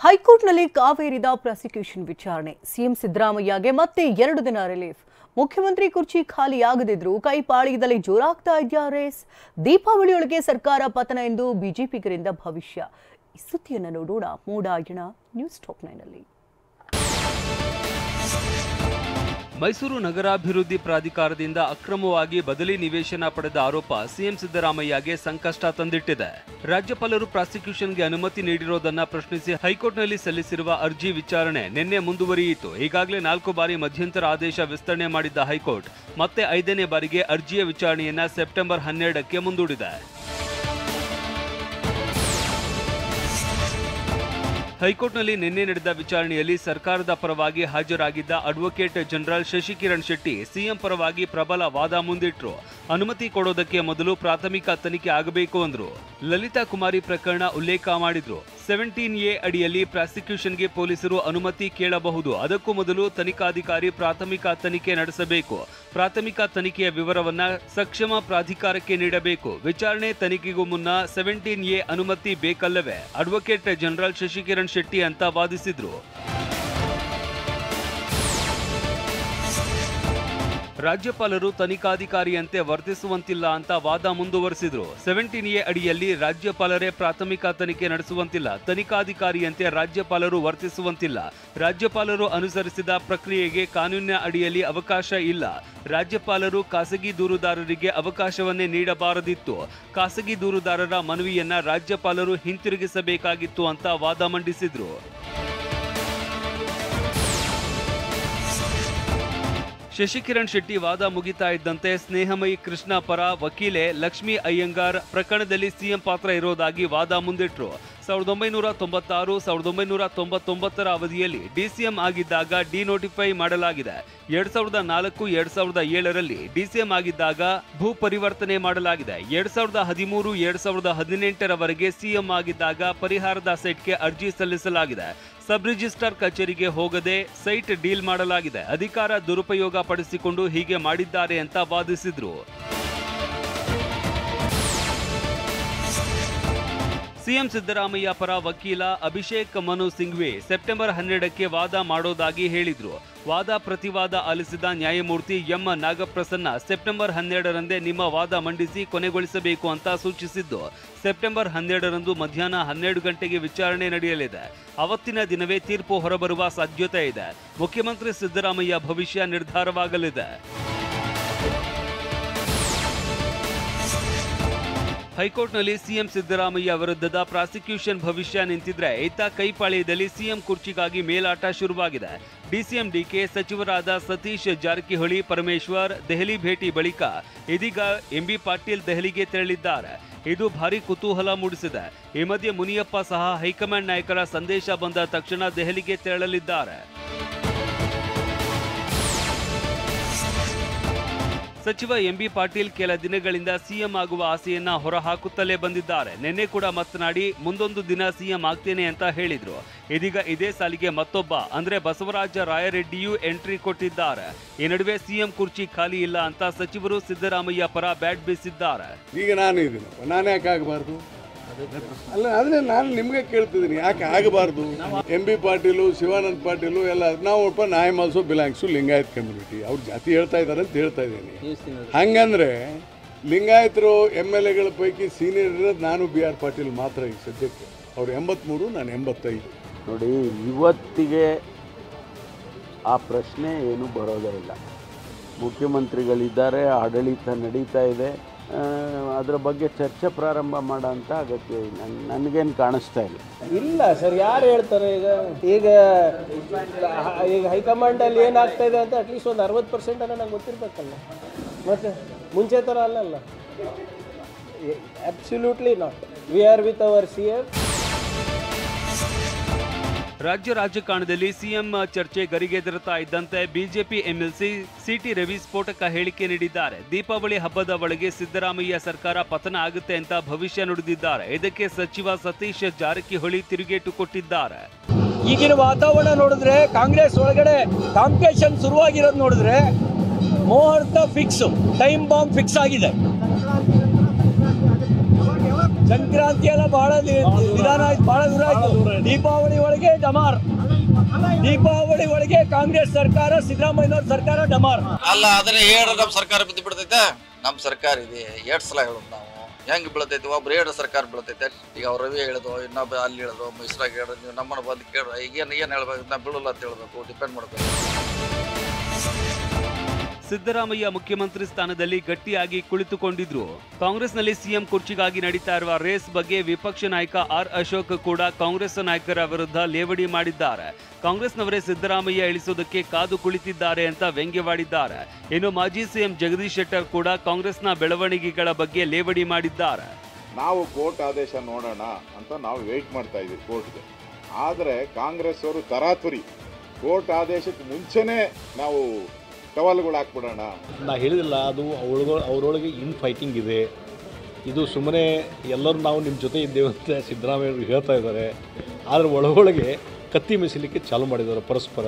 ಹೈಕೋರ್ಟ್ನಲ್ಲಿ ಕಾವೇರಿದ ಪ್ರಾಸಿಕ್ಯೂಷನ್ ವಿಚಾರಣೆ. ಸಿಎಂ ಸಿದ್ದರಾಮಯ್ಯಗೆ ಮತ್ತೆ 2 ದಿನ ರಿಲೀಫ್. ಮುಖ್ಯಮಂತ್ರಿ ಕುರ್ಚಿ ಖಾಲಿಯಾಗದಿದ್ರೂ ಕೈಪಾಳ್ಯದಲ್ಲಿ ಜೋರಾಗ್ತಾ ಇದೆಯಾ ರೇಸ್? ದೀಪಾವಳಿಯೊಳಗೆ ಸರ್ಕಾರ ಪತನ ಎಂದು ಬಿಜೆಪಿಗರಿಂದ ಭವಿಷ್ಯ. ಈ ಸುದ್ದಿಯನ್ನು ನೋಡೋಣ ಮೂಡಾಯಣ ನ್ಯೂಸ್ ಟಾಪ್ 9 ನಲ್ಲಿ. ಮೈಸೂರು ನಗರಾಭಿವೃದ್ಧಿ ಪ್ರಾಧಿಕಾರದಿಂದ ಅಕ್ರಮವಾಗಿ ಬದಲಿ ನಿವೇಶನ ಪಡೆದ ಆರೋಪ ಸಿಎಂ ಸಿದ್ದರಾಮಯ್ಯಗೆ ಸಂಕಷ್ಟ ತಂದಿಟ್ಟಿದೆ. ರಾಜ್ಯಪಾಲರು ಪ್ರಾಸಿಕ್ಯೂಷನ್ಗೆ ಅನುಮತಿ ನೀಡಿರೋದನ್ನ ಪ್ರಶ್ನಿಸಿ ಹೈಕೋರ್ಟ್ನಲ್ಲಿ ಸಲ್ಲಿಸಿರುವ ಅರ್ಜಿ ವಿಚಾರಣೆ ನಿನ್ನೆ ಮುಂದುವರಿಯಿತು. ಈಗಾಗಲೇ 4 ಬಾರಿ ಮಧ್ಯಂತರ ಆದೇಶ ವಿಸ್ತರಣೆ ಮಾಡಿದ್ದ ಹೈಕೋರ್ಟ್ ಮತ್ತೆ 5ನೇ ಬಾರಿಗೆ ಅರ್ಜಿಯ ವಿಚಾರಣೆಯನ್ನ ಸೆಪ್ಟೆಂಬರ್ 12ಕ್ಕೆ ಮುಂದೂಡಿದೆ. ಹೈಕೋರ್ಟ್ನಲ್ಲಿ ನಿನ್ನೆ ನಡೆದ ವಿಚಾರಣೆಯಲ್ಲಿ ಸರ್ಕಾರದ ಪರವಾಗಿ ಹಾಜರಾಗಿದ್ದ advocate general Shashikiran Shetty CM ಪರವಾಗಿ ಪ್ರಬಲ ವಾದ ಮುಂದಿಟ್ರು. ಅನುಮತಿ ಕೊಡೋದಕ್ಕೆ ಮೊದಲು ಪ್ರಾಥಮಿಕ ತನಿಖೆ ಆಗಬೇಕು ಅಂದ್ರು. ಲಲಿತಾ ಕುಮಾರಿ ಪ್ರಕರಣ ಉಲ್ಲೇಖ ಮಾಡಿದ್ರು. 17A ಅಡಿಯಲ್ಲಿ ಪ್ರಾಸಿಕ್ಯೂಷನ್ಗೆ ಪೊಲೀಸರು ಅನುಮತಿ ಕೇಳಬಹುದು. ಅದಕ್ಕೂ ಮೊದಲು ತನಿಖಾಧಿಕಾರಿ ಪ್ರಾಥಮಿಕ ತನಿಖೆ ನಡೆಸಬೇಕು. ಪ್ರಾಥಮಿಕ ತನಿಖೆಯ ವಿವರವನ್ನ ಸಕ್ಷಮ ಪ್ರಾಧಿಕಾರಕ್ಕೆ ನೀಡಬೇಕು. ವಿಚಾರಣೆ ತನಿಖೆಗೂ ಮುನ್ನ 17A ಅನುಮತಿ ಬೇಕಲ್ಲವೇ? ಅಡ್ವೊಕೇಟ್ ಜನರಲ್ ಶಶಿಕಿರಣ್ ಶೆಟ್ಟಿ ಅಂತ ವಾದಿಸಿದ್ರು. ರಾಜ್ಯಪಾಲರು ತನಿಖಾಧಿಕಾರಿಯಂತೆ ವರ್ತಿಸುವಂತಿಲ್ಲ ಅಂತ ವಾದ ಮುಂದುವರೆಸಿದ್ರು. 17A ಅಡಿಯಲ್ಲಿ ರಾಜ್ಯಪಾಲರೇ ಪ್ರಾಥಮಿಕ ತನಿಖೆ ನಡೆಸುವಂತಿಲ್ಲ, ತನಿಖಾಧಿಕಾರಿಯಂತೆ ರಾಜ್ಯಪಾಲರು ವರ್ತಿಸುವಂತಿಲ್ಲ. ರಾಜ್ಯಪಾಲರು ಅನುಸರಿಸಿದ ಪ್ರಕ್ರಿಯೆಗೆ ಕಾನೂನಿನ ಅಡಿಯಲ್ಲಿ ಅವಕಾಶ ಇಲ್ಲ. ರಾಜ್ಯಪಾಲರು ಖಾಸಗಿ ದೂರುದಾರರಿಗೆ ಅವಕಾಶವನ್ನೇ ನೀಡಬಾರದಿತ್ತು. ಖಾಸಗಿ ದೂರುದಾರರ ಮನವಿಯನ್ನ ರಾಜ್ಯಪಾಲರು ಹಿಂತಿರುಗಿಸಬೇಕಾಗಿತ್ತು ಅಂತ ವಾದ ಮಂಡಿಸಿದ್ರು. ಶಶಿಕಿರಣ್ ಶೆಟ್ಟಿ ವಾದ ಮುಗಿತಾ ಇದ್ದಂತೆ ಸ್ನೇಹಮಯಿ ಕೃಷ್ಣ ಪರ ವಕೀಲೆ ಲಕ್ಷ್ಮೀ ಅಯ್ಯಂಗಾರ್ ಪ್ರಕರಣದಲ್ಲಿ ಸಿಎಂ ಪಾತ್ರ ಇರೋದಾಗಿ ವಾದ ಮುಂದಿಟ್ರು. 1996, 1999ರ ಅವಧಿಯಲ್ಲಿ ಡಿಸಿಎಂ ಆಗಿದ್ದಾಗ ಡಿನೋಟಿಫೈ ಮಾಡಲಾಗಿದೆ. 2004, 2007ರಲ್ಲಿ ಡಿಸಿಎಂ ಆಗಿದ್ದಾಗ ಭೂ ಪರಿವರ್ತನೆ ಮಾಡಲಾಗಿದೆ. 2013, 2018ರವರೆಗೆ ಸಿಎಂ ಆಗಿದ್ದಾಗ ಪರಿಹಾರದ ಸೈಟ್ಗೆ ಅರ್ಜಿ ಸಲ್ಲಿಸಲಾಗಿದೆ. ಸಬ್ ರಿಜಿಸ್ಟ್ರಾರ್ ಕಚೇರಿಗೆ ಹೋಗದೆ ಸೈಟ್ ಡೀಲ್ ಮಾಡಲಾಗಿದೆ. ಅಧಿಕಾರ ದುರುಪಯೋಗ ಪಡಿಸಿಕೊಂಡು ಹೀಗೆ ಮಾಡಿದ್ದಾರೆ ಅಂತ ವಾದಿಸಿದ್ರು. ಸಿಎಂ ಸಿದ್ದರಾಮಯ್ಯ ಪರ ವಕೀಲ ಅಭಿಷೇಕ್ ಮನು ಸಿಂಘ್ವಿ ಸೆಪ್ಟೆಂಬರ್ 12ಕ್ಕೆ ವಾದ ಮಾಡೋದಾಗಿ ಹೇಳಿದ್ರು. ವಾದ ಪ್ರತಿವಾದ ಆಲಿಸಿದ ನ್ಯಾಯಮೂರ್ತಿ ಎಂ ನಾಗಪ್ರಸನ್ನ ಸೆಪ್ಟೆಂಬರ್ 12ರಂದೇ ನಿಮ್ಮ ವಾದ ಮಂಡಿಸಿ ಕೊನೆಗೊಳಿಸಬೇಕು ಅಂತ ಸೂಚಿಸಿದ್ದು. ಸೆಪ್ಟೆಂಬರ್ 12ರಂದು ಮಧ್ಯಾಹ್ನ 12 ಗಂಟೆಗೆ ವಿಚಾರಣೆ ನಡೆಯಲಿದೆ. ಅವತ್ತಿನ ದಿನವೇ ತೀರ್ಪು ಹೊರಬರುವ ಸಾಧ್ಯತೆ ಇದೆ. ಮುಖ್ಯಮಂತ್ರಿ ಸಿದ್ದರಾಮಯ್ಯ ಭವಿಷ್ಯ ನಿರ್ಧಾರವಾಗಲಿದೆ. ಹೈಕೋರ್ಟ್ನಲ್ಲಿ ಸಿಎಂ ಸಿದ್ದರಾಮಯ್ಯ ವಿರುದ್ಧದ ಪ್ರಾಸಿಕ್ಯೂಷನ್ ಭವಿಷ್ಯ ನಿಂತಿದ್ರೆ ಇತ್ತ ಕೈಪಾಳ್ಯದಲ್ಲಿ ಸಿಎಂ ಕುರ್ಚಿಗಾಗಿ ಮೇಲಾಟ ಶುರುವಾಗಿದೆ. ಡಿಸಿಎಂ ಡಿಕೆ ಸಚಿವರಾದ ಸತೀಶ್ ಜಾರಕಿಹೊಳಿ, ಪರಮೇಶ್ವರ್ ದೆಹಲಿ ಭೇಟಿ ಬಳಿಕ ಇದೀಗ ಎಂಬಿ ಪಾಟೀಲ್ ದೆಹಲಿಗೆ ತೆರಳಿದ್ದಾರೆ. ಇದು ಭಾರಿ ಕುತೂಹಲ ಮೂಡಿಸಿದೆ. ಈ ಮಧ್ಯೆ ಮುನಿಯಪ್ಪ ಸಹ ಹೈಕಮಾಂಡ್ ನಾಯಕರ ಸಂದೇಶ ಬಂದ ತಕ್ಷಣ ದೆಹಲಿಗೆ ತೆರಳಲಿದ್ದಾರೆ. ಸಚಿವ ಎಂಬಿ ಪಾಟೀಲ್ ಕೆಲ ದಿನಗಳಿಂದ ಸಿಎಂ ಆಗುವ ಆಸೆಯನ್ನ ಹೊರಹಾಕುತ್ತಲೇ ಬಂದಿದ್ದಾರೆ. ನಿನ್ನೆ ಕೂಡ ಮಾತನಾಡಿ ಮುಂದೊಂದು ದಿನ ಸಿಎಂ ಆಗ್ತೇನೆ ಅಂತ ಹೇಳಿದ್ರು. ಇದೀಗ ಇದೇ ಸಾಲಿಗೆ ಮತ್ತೊಬ್ಬ ಅಂದ್ರೆ ಬಸವರಾಜ ರಾಯರೆಡ್ಡಿಯೂ ಎಂಟ್ರಿ ಕೊಟ್ಟಿದ್ದಾರೆ. ಈ ನಡುವೆ ಸಿಎಂ ಕುರ್ಚಿ ಖಾಲಿ ಇಲ್ಲ ಅಂತ ಸಚಿವರು ಸಿದ್ದರಾಮಯ್ಯ ಪರ ಬ್ಯಾಟ್ ಬೀಸಿದ್ದಾರೆ. ಈಗ ನಾನು ಯಾಕೆ ಆಗಬಾರ್ದು? ಅಲ್ಲ, ಅದನ್ನೇ ನಾನು ನಿಮಗೆ ಕೇಳ್ತಿದ್ದೀನಿ, ಯಾಕೆ ಆಗಬಾರ್ದು? ಎಂಬಿ ಪಾಟೀಲು, ಶಿವಾನಂದ ಪಾಟೀಲು ಎಲ್ಲ ನಾವು I am also belongs to Lingayat community. ಅವ್ರ ಜಾತಿ ಹೇಳ್ತಾ ಇದ್ದಾರೆ ಅಂತ ಹೇಳ್ತಾ ಇದ್ದೀನಿ. ಹಂಗಂದ್ರೆ ಲಿಂಗಾಯತರು MLAಗಳ ಪೈಕಿ ಸೀನಿಯರ್ ಇರೋದು ನಾನು BR ಪಾಟೀಲ್ ಮಾತ್ರ ಈಗ ಸದ್ಯಕ್ಕೆ. ಅವ್ರು 83, ನಾನು 85. ನೋಡಿ, ಇವತ್ತಿಗೆ ಆ ಪ್ರಶ್ನೆ ಏನು ಬರೋದೇ ಇಲ್ಲ. ಮುಖ್ಯಮಂತ್ರಿಗಳಿದ್ದಾರೆ, ಆಡಳಿತ ನಡೀತಾ ಇದೆ, ಅದರ ಬಗ್ಗೆ ಚರ್ಚೆ ಪ್ರಾರಂಭ ಮಾಡೋಂಥ ಅಗತ್ಯ ನನಗೇನು ಕಾಣಿಸ್ತಾ ಇಲ್ಲ ಸರ್. ಯಾರು ಹೇಳ್ತಾರೆ? ಈಗ ಹೈಕಮಾಂಡಲ್ಲಿ ಏನಾಗ್ತಾ ಇದೆ ಅಂತ ಅಟ್ಲೀಸ್ಟ್ ಒಂದು 60% ನಂಗೆ ಗೊತ್ತಿರಬೇಕಲ್ಲ. ಮತ್ತು ಮುಂಚೆ ಥರ ಅಲ್ಲಲ್ಲ. Absolutely not. We are with our CM. ರಾಜ್ಯ ರಾಜಕಾರಣದಲ್ಲಿ ಸಿಎಂ ಚರ್ಚೆ ಗರಿಗೆದರುತ್ತಾ ಇದ್ದಂತೆ ಬಿಜೆಪಿ MLC ಸಿಟಿ ರವಿ ಸ್ಫೋಟಕ ಹೇಳಿಕೆ ನೀಡಿದ್ದಾರೆ. ದೀಪಾವಳಿ ಹಬ್ಬದ ಒಳಗೆ ಸಿದ್ದರಾಮಯ್ಯ ಸರ್ಕಾರ ಪತನ ಆಗುತ್ತೆ ಅಂತ ಭವಿಷ್ಯ ನುಡಿದಿದ್ದಾರೆ. ಇದಕ್ಕೆ ಸಚಿವ ಸತೀಶ್ ಜಾರಕಿಹೊಳಿ ತಿರುಗೇಟು ಕೊಟ್ಟಿದ್ದಾರೆ. ಈಗಿನ ವಾತಾವರಣ ನೋಡಿದ್ರೆ, ಕಾಂಗ್ರೆಸ್ ಒಳಗಡೆ ಕಾಂಪಿಟೇಷನ್ ಶುರುವಾಗಿರೋದು ನೋಡಿದ್ರೆ ಮುಹೂರ್ತ ಫಿಕ್ಸ್, ಟೈಮ್ ಬಾಂಬ್ ಫಿಕ್ಸ್ ಆಗಿದೆ. ಸಂಕ್ರಾಂತಿ ಎಲ್ಲ ಬಹಳ ವಿಧಾನ ಆಯ್ತು, ಬಹಳ ದೂರ ಆಯ್ತು. ದೀಪಾವಳಿ ಒಳಗೆ ಡಮಾರ್, ದೀಪಾವಳಿ ಒಳಗೆ ಕಾಂಗ್ರೆಸ್ ಸರ್ಕಾರ, ಸಿದ್ದರಾಮಯ್ಯನವ್ರ ಸರ್ಕಾರ ಡಮಾರ್. ಅಲ್ಲ ಅದನ್ನ ಹೇಳಿ ನಮ್ಮ ಸರ್ಕಾರ ಬಿದ್ದು ಬಿಡ್ತೈತೆ. ನಮ್ಮ ಸರ್ಕಾರ ಇದೆ 2 ಸಲ ಹೇಳೋದು ನಾವು ಹೆಂಗ್ ಬೀಳ್ತೈತಿ. ಒಬ್ರು 2 ಸರ್ಕಾರ ಬೀಳ್ತೈತೆ. ಈಗ ಅವ್ರು ರವಿ ಹೇಳಿದ್ರು, ಇನ್ನೊಬ್ಬ ಅಲ್ಲಿ ಹೇಳಿದ್ರು, ಮಿಶ್ರಾಗ ಹೇಳಿದ್ರು, ನೀವು ನಮ್ಮನ್ನ ಬಂದು ಕೇಳ್ರಿ. ಈಗ ಏನು ಹೇಳ್ಬೇಕು, ನಾ ಬೀಳಲ್ಲ ಅಂತ ಹೇಳ್ಬೇಕು, ಡಿಪೆಂಡ್ ಮಾಡ್ಬೇಕು. ಸಿದ್ದರಾಮಯ್ಯ ಮುಖ್ಯಮಂತ್ರಿ ಸ್ಥಾನದಲ್ಲಿ ಗಟ್ಟಿಯಾಗಿ ಕುಳಿತುಕೊಂಡಿದ್ರು. ಕಾಂಗ್ರೆಸ್ನಲ್ಲಿ ಸಿಎಂ ಕುರ್ಚಿಗಾಗಿ ನಡೀತಾ ಇರುವ ರೇಸ್ ಬಗ್ಗೆ ವಿಪಕ್ಷ ನಾಯಕ ಆರ್ ಅಶೋಕ್ ಕೂಡ ಕಾಂಗ್ರೆಸ್ ನಾಯಕರ ವಿರುದ್ಧ ಲೇವಡಿ ಮಾಡಿದ್ದಾರೆ. ಕಾಂಗ್ರೆಸ್ನವರೇ ಸಿದ್ದರಾಮಯ್ಯ ಇಳಿಸೋದಕ್ಕೆ ಕಾದು ಕುಳಿತಿದ್ದಾರೆ ಅಂತ ವ್ಯಂಗ್ಯವಾಡಿದ್ದಾರೆ. ಇನ್ನು ಮಾಜಿ ಸಿಎಂ ಜಗದೀಶ್ ಶೆಟ್ಟರ್ ಕೂಡ ಕಾಂಗ್ರೆಸ್ನ ಬೆಳವಣಿಗೆಗಳ ಬಗ್ಗೆ ಲೇವಡಿ ಮಾಡಿದ್ದಾರೆ. ನಾವು ಕೋರ್ಟ್ ಆದೇಶ ನೋಡೋಣ ಅಂತ ನಾವು ವೆಯ್ಟ್ ಮಾಡ್ತಾ ಇದ್ದೀವಿ ಕೋರ್ಟ್ಗೆ. ಆದರೆ ಕಾಂಗ್ರೆಸ್ ಅವರು ತರಾತುರಿ ಕೋರ್ಟ್ ಆದೇಶಕ್ಕೆ ಮುಂಚೆನೇ ನಾವು ಟವಲ್ಗಳು ಹಾಕ್ಬಿಡೋಣ. ನಾ ಹೇಳಿದಿಲ್ಲ, ಅದು ಅವರೊಳಗೆ ಇನ್ ಫೈಟಿಂಗ್ ಇದೆ. ಇದು ಸುಮ್ಮನೆ ಎಲ್ಲರೂ ನಾವು ನಿಮ್ಮ ಜೊತೆ ಇದ್ದೇವೆ ಅಂತ ಸಿದ್ದರಾಮಯ್ಯವ್ರಿಗೆ ಹೇಳ್ತಾ ಇದ್ದಾರೆ. ಆದರೆ ಒಳಗೊಳಗೆ ಕತ್ತಿ ಮೆಸಿಲಿಕ್ಕೆ ಚಾಲು ಮಾಡಿದ್ದಾರೆ ಪರಸ್ಪರ.